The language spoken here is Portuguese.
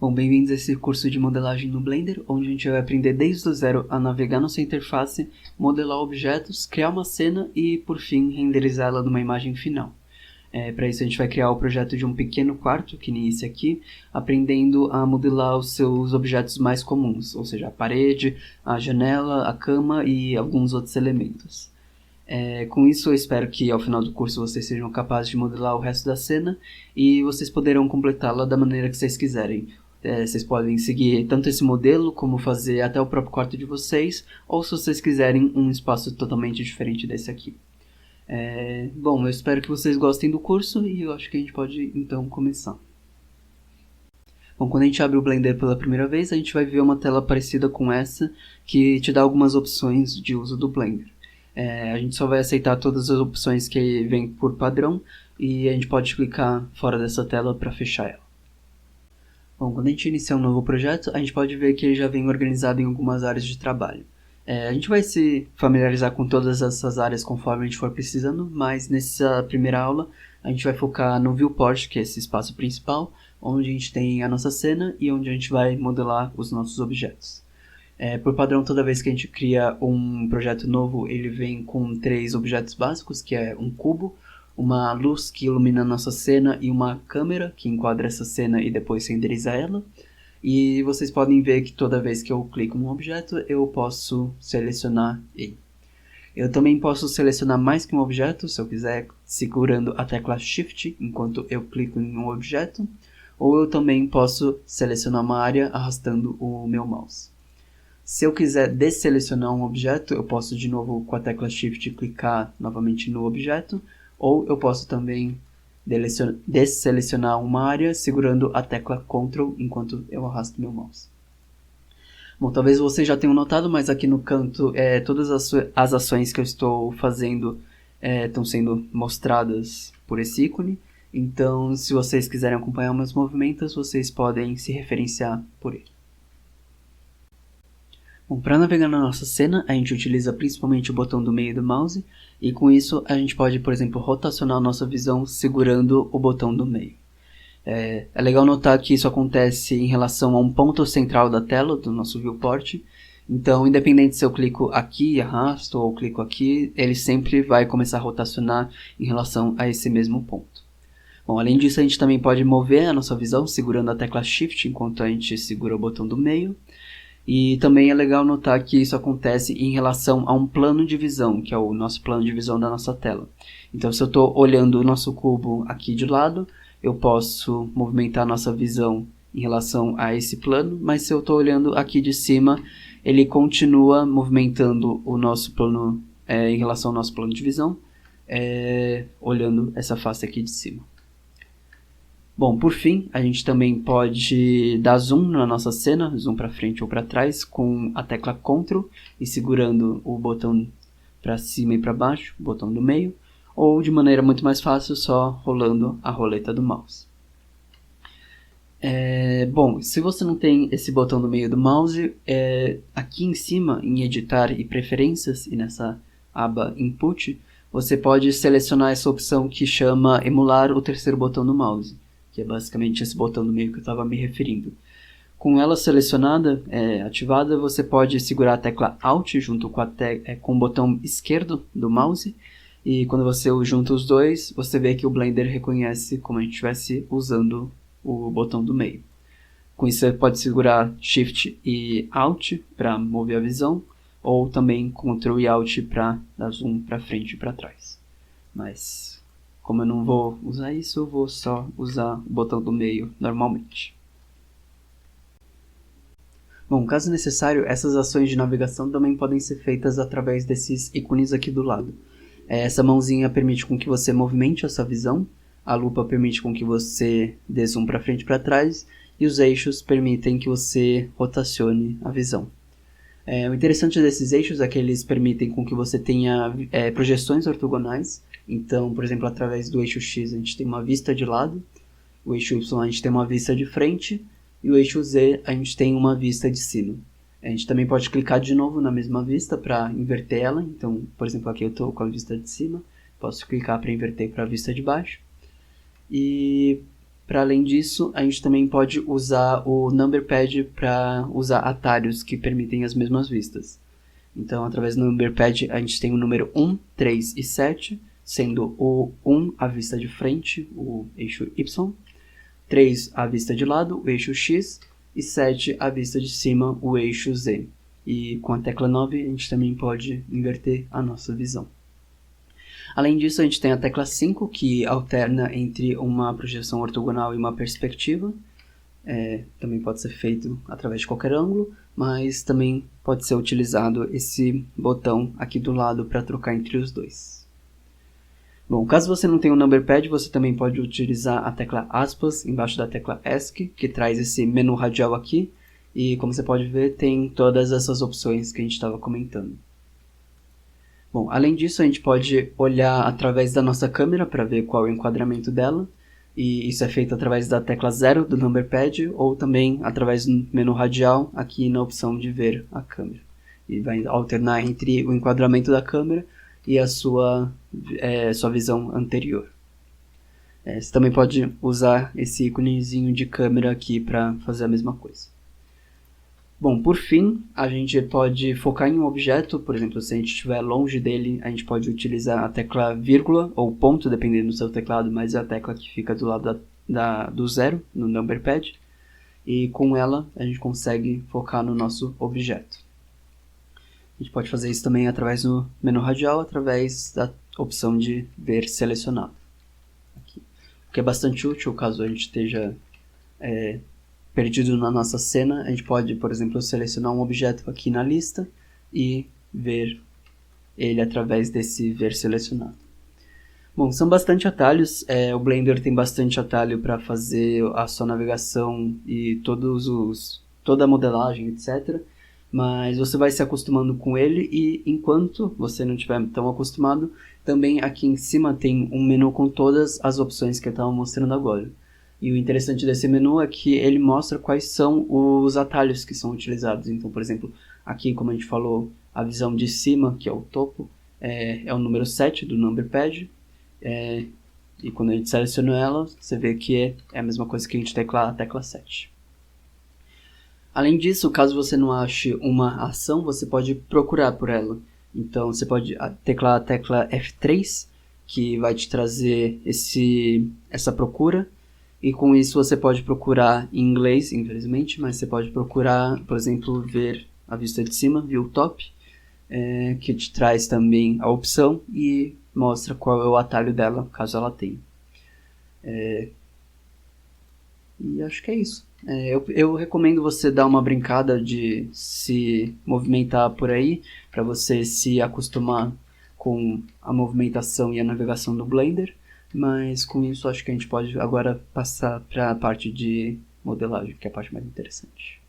Bom, bem-vindos a esse curso de modelagem no Blender, onde a gente vai aprender desde o zero a navegar na sua interface, modelar objetos, criar uma cena e, por fim, renderizá-la numa imagem final. Para isso a gente vai criar o projeto de um pequeno quarto, que nem esse aqui, aprendendo a modelar os seus objetos mais comuns, ou seja, a parede, a janela, a cama e alguns outros elementos. Com isso eu espero que ao final do curso vocês sejam capazes de modelar o resto da cena e vocês poderão completá-la da maneira que vocês quiserem. Vocês podem seguir tanto esse modelo como fazer até o próprio quarto de vocês, ou se vocês quiserem um espaço totalmente diferente desse aqui. Bom, eu espero que vocês gostem do curso e eu acho que a gente pode então começar. Bom, quando a gente abre o Blender pela primeira vez, a gente vai ver uma tela parecida com essa, que te dá algumas opções de uso do Blender. A gente só vai aceitar todas as opções que vêm por padrão e a gente pode clicar fora dessa tela para fechar ela. Bom, quando a gente inicia um novo projeto, a gente pode ver que ele já vem organizado em algumas áreas de trabalho. A gente vai se familiarizar com todas essas áreas conforme a gente for precisando, mas nessa primeira aula a gente vai focar no viewport, que é esse espaço principal, onde a gente tem a nossa cena e onde a gente vai modelar os nossos objetos. Por padrão, toda vez que a gente cria um projeto novo, ele vem com 3 objetos básicos, que é um cubo, uma luz que ilumina a nossa cena e uma câmera que enquadra essa cena e depois renderiza ela. E vocês podem ver que toda vez que eu clico num objeto, eu posso selecionar ele. Eu também posso selecionar mais que um objeto, se eu quiser, segurando a tecla Shift enquanto eu clico em um objeto, ou eu também posso selecionar uma área arrastando o meu mouse. Se eu quiser desselecionar um objeto, eu posso de novo com a tecla Shift clicar novamente no objeto, ou eu posso também desselecionar uma área segurando a tecla Ctrl enquanto eu arrasto meu mouse. Bom, talvez vocês já tenham notado, mas aqui no canto todas as ações que eu estou fazendo estão sendo mostradas por esse ícone. Então, se vocês quiserem acompanhar meus movimentos, vocês podem se referenciar por ele. Bom, para navegar na nossa cena, a gente utiliza principalmente o botão do meio do mouse, e com isso a gente pode, por exemplo, rotacionar a nossa visão segurando o botão do meio. É legal notar que isso acontece em relação a um ponto central da tela do nosso viewport, então independente se eu clico aqui e arrasto ou clico aqui, ele sempre vai começar a rotacionar em relação a esse mesmo ponto. Bom, além disso a gente também pode mover a nossa visão segurando a tecla Shift enquanto a gente segura o botão do meio. E também é legal notar que isso acontece em relação a um plano de visão, que é o nosso plano de visão da nossa tela. Então, se eu estou olhando o nosso cubo aqui de lado, eu posso movimentar a nossa visão em relação a esse plano, mas se eu estou olhando aqui de cima, ele continua movimentando o nosso plano em relação ao nosso plano de visão, olhando essa face aqui de cima. Bom, por fim, a gente também pode dar zoom na nossa cena, zoom para frente ou para trás, com a tecla Ctrl e segurando o botão para cima e para baixo, o botão do meio, ou de maneira muito mais fácil, só rolando a roleta do mouse. Bom, se você não tem esse botão do meio do mouse, aqui em cima, em Editar e Preferências, e nessa aba Input, você pode selecionar essa opção que chama Emular o terceiro botão do mouse, que é basicamente esse botão do meio que eu estava me referindo. Com ela selecionada, ativada, você pode segurar a tecla Alt junto com o botão esquerdo do mouse, e quando você junta os dois, você vê que o Blender reconhece como a gente estivesse usando o botão do meio. Com isso você pode segurar Shift e Alt para mover a visão, ou também Ctrl e Alt para dar zoom para frente e para trás. Mas como eu não vou usar isso, eu vou só usar o botão do meio normalmente. Bom, caso necessário, essas ações de navegação também podem ser feitas através desses ícones aqui do lado. Essa mãozinha permite com que você movimente essa visão, a lupa permite com que você dê zoom para frente e para trás, e os eixos permitem que você rotacione a visão. O interessante desses eixos é que eles permitem com que você tenha projeções ortogonais. Então, por exemplo, através do eixo X a gente tem uma vista de lado, o eixo Y a gente tem uma vista de frente, e o eixo Z a gente tem uma vista de cima. A gente também pode clicar de novo na mesma vista para inverter ela. Então, por exemplo, aqui eu estou com a vista de cima, posso clicar para inverter para a vista de baixo. E Para além disso, a gente também pode usar o Number Pad para usar atalhos que permitem as mesmas vistas. Então, através do Number Pad, a gente tem o número 1, 3 e 7, sendo o 1 a vista de frente, o eixo Y, 3 a vista de lado, o eixo X, e 7 a vista de cima, o eixo Z. E com a tecla 9, a gente também pode inverter a nossa visão. Além disso, a gente tem a tecla 5, que alterna entre uma projeção ortogonal e uma perspectiva. Também pode ser feito através de qualquer ângulo, mas também pode ser utilizado esse botão aqui do lado para trocar entre os dois. Bom, caso você não tenha o Number Pad, você também pode utilizar a tecla aspas embaixo da tecla ESC, que traz esse menu radial aqui, e como você pode ver, tem todas essas opções que a gente estava comentando. Bom, além disso, a gente pode olhar através da nossa câmera para ver qual é o enquadramento dela, e isso é feito através da tecla 0 do Number Pad, ou também através do menu radial aqui na opção de ver a câmera. E vai alternar entre o enquadramento da câmera e a sua visão anterior. Você também pode usar esse íconezinho de câmera aqui para fazer a mesma coisa. Bom, por fim, a gente pode focar em um objeto, por exemplo, se a gente estiver longe dele, a gente pode utilizar a tecla vírgula ou ponto, dependendo do seu teclado, mas é a tecla que fica do lado do 0 no Number Pad, e com ela a gente consegue focar no nosso objeto. A gente pode fazer isso também através do menu radial, através da opção de ver selecionado. Aqui. O que é bastante útil caso a gente esteja perdido na nossa cena. A gente pode, por exemplo, selecionar um objeto aqui na lista e ver ele através desse ver selecionado. Bom, são bastante atalhos. O Blender tem bastante atalho para fazer a sua navegação e toda a modelagem, etc. Mas você vai se acostumando com ele e enquanto você não estiver tão acostumado, também aqui em cima tem um menu com todas as opções que eu estava mostrando agora. E o interessante desse menu é que ele mostra quais são os atalhos que são utilizados. Então, por exemplo, aqui, como a gente falou, a visão de cima, que é o topo, é o número 7 do Number Pad. E quando a gente seleciona ela, você vê que é a mesma coisa que a gente teclar a tecla 7. Além disso, caso você não ache uma ação, você pode procurar por ela. Então, você pode teclar a tecla F3, que vai te trazer essa procura. E com isso você pode procurar em inglês, infelizmente, mas você pode procurar, por exemplo, ver a vista de cima, view top, que te traz também a opção e mostra qual é o atalho dela, caso ela tenha. E acho que é isso. Eu recomendo você dar uma brincada de se movimentar por aí, para você se acostumar com a movimentação e a navegação do Blender. Mas com isso acho que a gente pode agora passar para a parte de modelagem, que é a parte mais interessante.